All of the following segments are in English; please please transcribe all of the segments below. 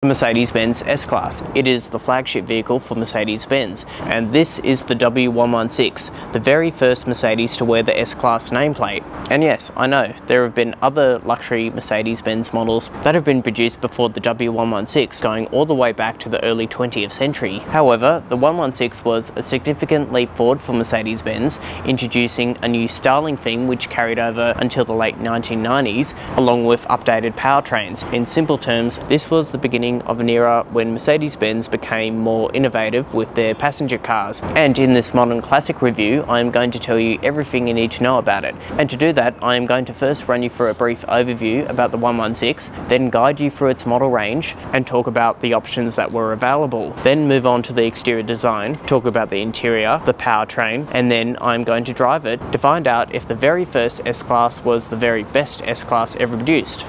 Mercedes-Benz S-Class. It is the flagship vehicle for Mercedes-Benz, and this is the W116, the very first Mercedes to wear the S-Class nameplate. And yes, I know, there have been other luxury Mercedes-Benz models that have been produced before the W116, going all the way back to the early 20th century. However, the 116 was a significant leap forward for Mercedes-Benz, introducing a new styling theme which carried over until the late 1990s, along with updated powertrains. In simple terms, this was the beginning of an era when Mercedes-Benz became more innovative with their passenger cars. And in this modern classic review, I am going to tell you everything you need to know about it. And to do that, I am going to first run you through a brief overview about the 116, then guide you through its model range and talk about the options that were available. Then move on to the exterior design, talk about the interior, the powertrain, and then I'm going to drive it to find out if the very first S-Class was the very best S-Class ever produced.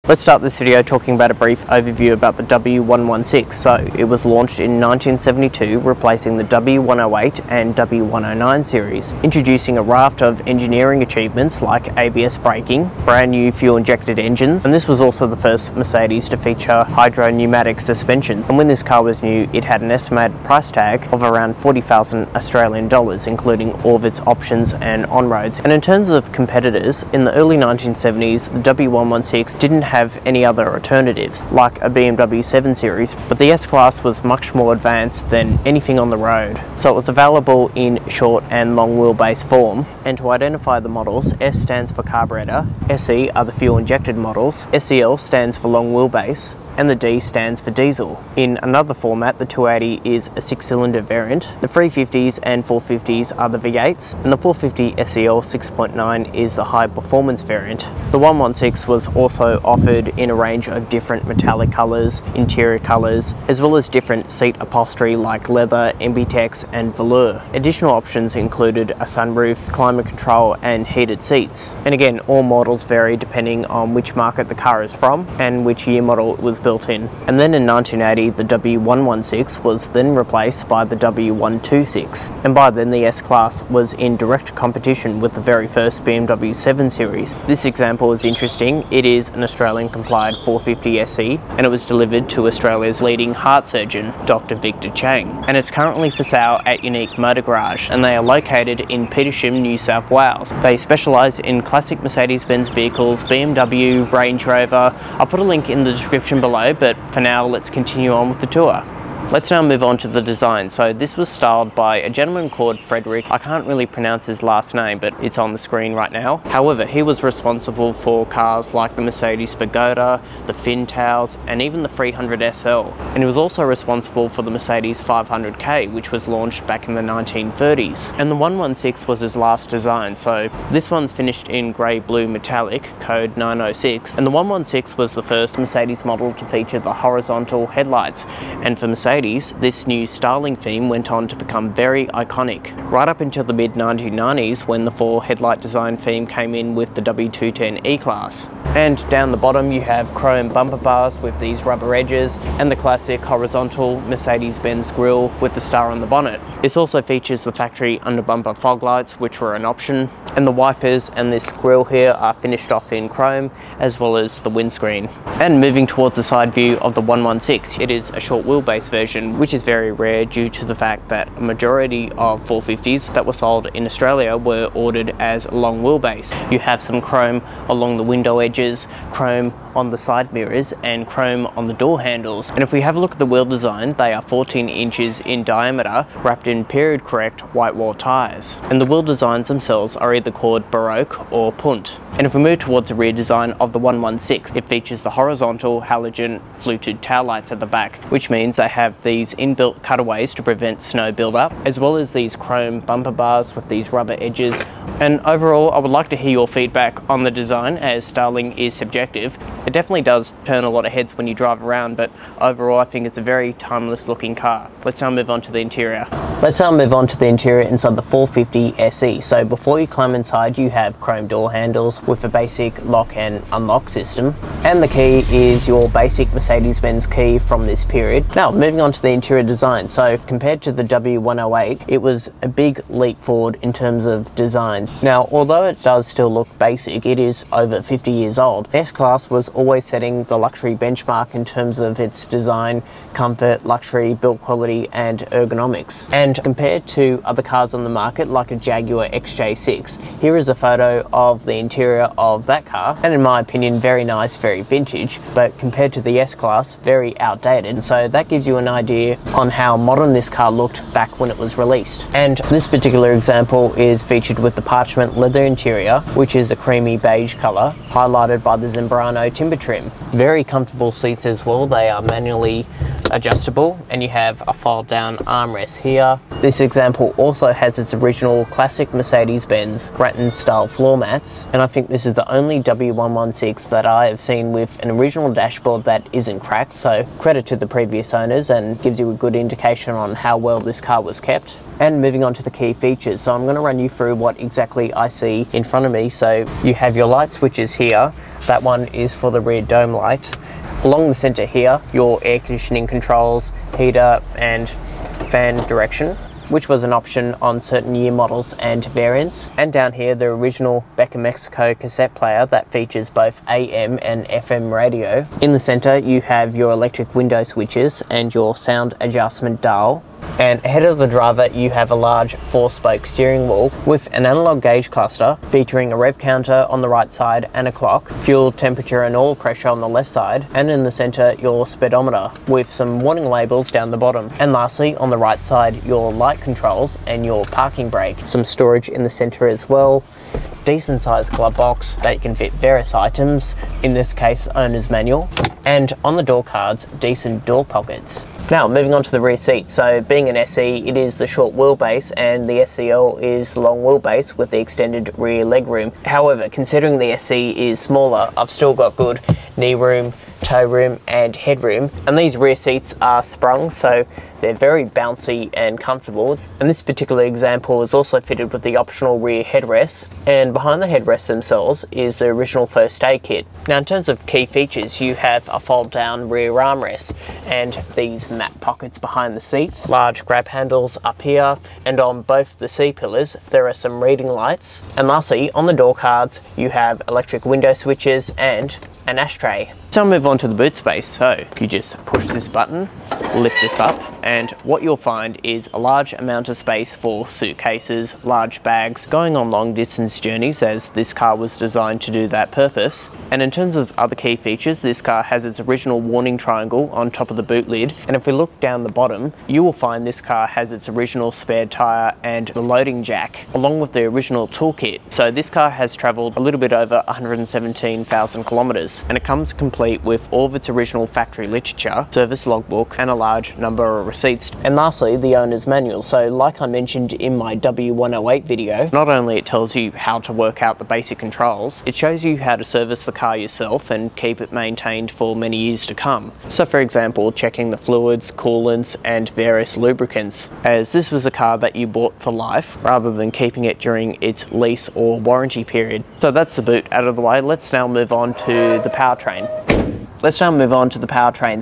Let's start this video talking about a brief overview about the W116. So it was launched in 1972, replacing the W108 and W109 series, introducing a raft of engineering achievements like ABS braking, brand new fuel-injected engines, and this was also the first Mercedes to feature hydro-pneumatic suspension. And when this car was new, it had an estimated price tag of around 40,000 Australian dollars, including all of its options and on-roads. And in terms of competitors, in the early 1970s, the W116 didn't have any other alternatives, like a BMW 7 Series, but the S-Class was much more advanced than anything on the road. So it was available in short and long wheelbase form, and to identify the models, S stands for carburetor, SE are the fuel-injected models, SEL stands for long wheelbase, and the D stands for diesel. In another format, the 280 is a 6-cylinder variant, the 350s and 450s are the V8s, and the 450 SEL 6.9 is the high performance variant. The 116 was also offered in a range of different metallic colours, interior colours, as well as different seat upholstery like leather, MBTEX and velour. Additional options included a sunroof, climate control and heated seats. And again, all models vary depending on which market the car is from and which year model it was built in. And then in 1980, the W116 was then replaced by the W126, and by then the S-Class was in direct competition with the very first BMW 7 Series. This example is interesting. It is an Australian compliant 450 SE, and it was delivered to Australia's leading heart surgeon, Dr. Victor Chang, and it's currently for sale at Unique Motor Garage, and they are located in Petersham, New South Wales. They specialise in classic Mercedes-Benz vehicles, BMW, Range Rover. I'll put a link in the description below, but for now let's continue on with the tour. Let's now move on to the design. So this was styled by a gentleman called Frederick. I can't really pronounce his last name, but it's on the screen right now. However, he was responsible for cars like the Mercedes Pagoda, the Fintails, and even the 300 SL. And he was also responsible for the Mercedes 500K, which was launched back in the 1930s. And the 116 was his last design. So this one's finished in grey blue metallic, code 906. And the 116 was the first Mercedes model to feature the horizontal headlights. And for Mercedes, this new styling theme went on to become very iconic, right up until the mid-1990s when the 4 headlight design theme came in with the W210 E-Class. And down the bottom you have chrome bumper bars with these rubber edges and the classic horizontal Mercedes-Benz grille with the star on the bonnet. This also features the factory under bumper fog lights, which were an option, and the wipers and this grille here are finished off in chrome, as well as the windscreen. And moving towards the side view of the 116, it is a short wheelbase version, which is very rare due to the fact that a majority of 450s that were sold in Australia were ordered as long wheelbase. You have some chrome along the window edges, chrome on the side mirrors and chrome on the door handles. And if we have a look at the wheel design, they are 14 inches in diameter, wrapped in period correct white wall tyres. And the wheel designs themselves are either called Baroque or Punt. And if we move towards the rear design of the 116, it features the horizontal halogen fluted tail lights at the back, which means they have these inbuilt cutaways to prevent snow buildup, as well as these chrome bumper bars with these rubber edges. And overall, I would like to hear your feedback on the design, as styling is subjective. It definitely does turn a lot of heads when you drive around, but overall I think it's a very timeless looking car. Let's now move on to the interior. Let's now move on to the interior inside the 450 SE. So before you climb inside, you have chrome door handles with a basic lock and unlock system, and the key is your basic Mercedes-Benz key from this period. Now moving on to the interior design. So compared to the W108, it was a big leap forward in terms of design. Now, although it does still look basic, it is over 50 years old. The S-Class was always setting the luxury benchmark in terms of its design, comfort, luxury, build quality and ergonomics. And compared to other cars on the market like a Jaguar XJ6, here is a photo of the interior of that car, and in my opinion very nice, very vintage, but compared to the S-Class, very outdated. So that gives you an idea on how modern this car looked back when it was released. And this particular example is featured with the parchment leather interior, which is a creamy beige colour, highlighted by the Zambrano timber trim. Very comfortable seats as well. They are manually adjustable and you have a fold down armrest here. This example also has its original classic Mercedes-Benz rattan style floor mats, and I think this is the only W116 that I have seen with an original dashboard that isn't cracked, so credit to the previous owners and gives you a good indication on how well this car was kept. And moving on to the key features, so I'm going to run you through what exactly I see in front of me. So you have your light switches here. That one is for the rear dome light. Along the center here, your air conditioning controls, heater and fan direction, which was an option on certain year models and variants. And down here, the original Becker Mexico cassette player that features both AM and FM radio. In the center, you have your electric window switches and your sound adjustment dial. And ahead of the driver, you have a large 4-spoke steering wheel with an analog gauge cluster featuring a rev counter on the right side and a clock, fuel temperature and oil pressure on the left side, and in the center your speedometer with some warning labels down the bottom. And lastly, on the right side, your light controls and your parking brake. Some storage in the center as well. Decent sized glove box that you can fit various items, in this case the owner's manual, and on the door cards, decent door pockets. Now moving on to the rear seat. So being an SE, it is the short wheelbase and the SEL is the long wheelbase with the extended rear legroom. However, considering the SE is smaller, I've still got good knee room, toe room and headroom, and these rear seats are sprung, so they're very bouncy and comfortable. And this particular example is also fitted with the optional rear headrest, and behind the headrests themselves is the original first aid kit. Now in terms of key features, you have a fold down rear armrest and these matte pockets behind the seats, large grab handles up here, and on both the C-pillars there are some reading lights. And lastly, on the door cards you have electric window switches and an ashtray. So I'll move on to the boot space. So you just push this button, lift this up, and what you'll find is a large amount of space for suitcases, large bags, going on long distance journeys, as this car was designed to do that purpose. And in terms of other key features, this car has its original warning triangle on top of the boot lid, and if we look down the bottom, you will find this car has its original spare tyre and the loading jack, along with the original toolkit. So this car has travelled a little bit over 117,000 kilometres, and it comes complete with all of its original factory literature, service logbook, and a large number of receipts. And lastly, the owner's manual. So like I mentioned in my W108 video, not only it tells you how to work out the basic controls, it shows you how to service the car yourself and keep it maintained for many years to come. So for example, checking the fluids, coolants, and various lubricants, as this was a car that you bought for life rather than keeping it during its lease or warranty period. So that's the boot out of the way. Let's now move on to the powertrain.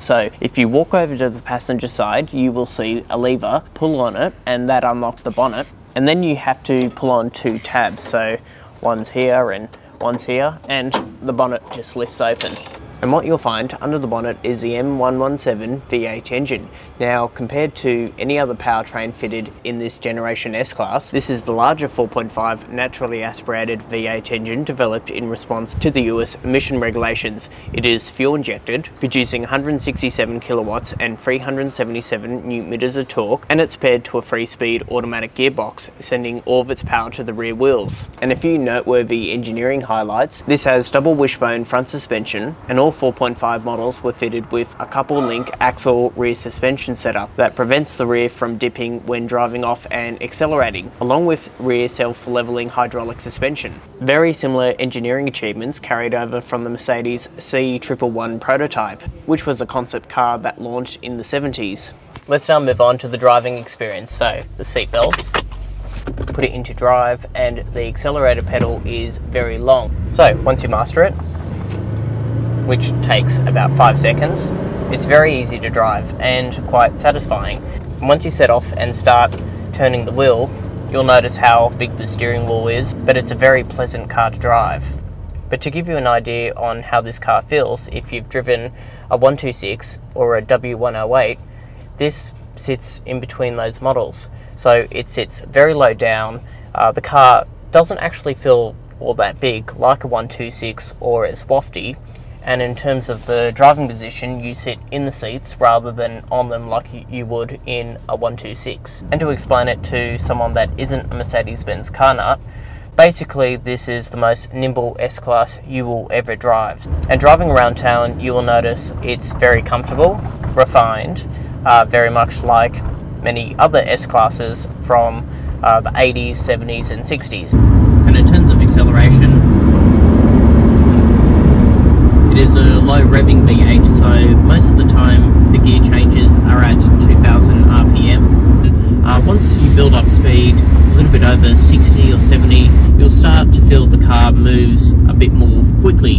So if you walk over to the passenger side, you will see a lever, pull on it, and that unlocks the bonnet. And then you have to pull on 2 tabs. So one's here and one's here, and the bonnet just lifts open. And what you'll find under the bonnet is the M117 V8 engine. Now, compared to any other powertrain fitted in this generation S-Class, this is the larger 4.5 naturally aspirated V8 engine developed in response to the US emission regulations. It is fuel injected, producing 167 kilowatts and 377 newton meters of torque, and it's paired to a 3-speed automatic gearbox, sending all of its power to the rear wheels. And a few noteworthy engineering highlights: this has double wishbone front suspension, and all 4.5 models were fitted with a couple link axle rear suspension setup that prevents the rear from dipping when driving off and accelerating, along with rear self-leveling hydraulic suspension. Very similar engineering achievements carried over from the Mercedes C111 prototype, which was a concept car that launched in the 70s. Let's now move on to the driving experience. So the seat belts, put it into drive, and the accelerator pedal is very long. So once you master it, which takes about 5 seconds. It's very easy to drive and quite satisfying. And once you set off and start turning the wheel, you'll notice how big the steering wheel is, but it's a very pleasant car to drive. But to give you an idea on how this car feels, if you've driven a 126 or a W108, this sits in between those models. So it sits very low down. The car doesn't actually feel all that big like a 126 or as wafty, and in terms of the driving position, you sit in the seats rather than on them like you would in a 126. And to explain it to someone that isn't a Mercedes-Benz car nut, basically this is the most nimble S-Class you will ever drive. And driving around town, you will notice it's very comfortable, refined, very much like many other S-Classes from the 80s, 70s and 60s. And in terms of acceleration, it is a low revving V8, so most of the time the gear changes are at 2000 RPM. Once you build up speed, a little bit over 60 or 70, you'll start to feel the car moves a bit more quickly.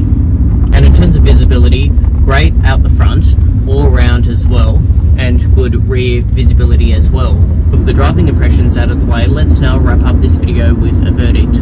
And in terms of visibility, great out the front, all around as well, and good rear visibility as well. With the driving impressions out of the way, let's now wrap up this video with a verdict.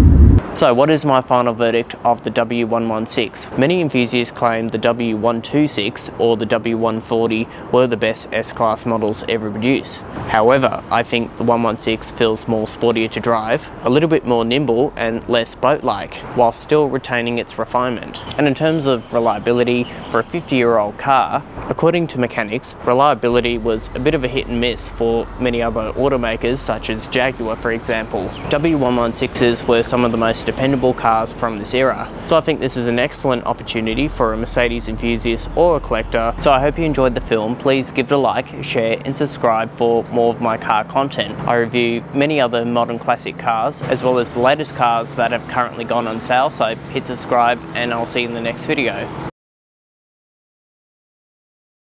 So what is my final verdict of the W116? Many enthusiasts claim the W126 or the W140 were the best S-Class models ever produced. However, I think the 116 feels more sportier to drive, a little bit more nimble and less boat-like, while still retaining its refinement. And in terms of reliability, for a 50-year-old car, according to mechanics, reliability was a bit of a hit and miss for many other automakers such as Jaguar, for example. W116s were some of the most dependable cars from this era. So I think this is an excellent opportunity for a Mercedes enthusiast or a collector. So I hope you enjoyed the film. Please give it a like, share and subscribe for more of my car content. I review many other modern classic cars as well as the latest cars that have currently gone on sale, so hit subscribe and I'll see you in the next video.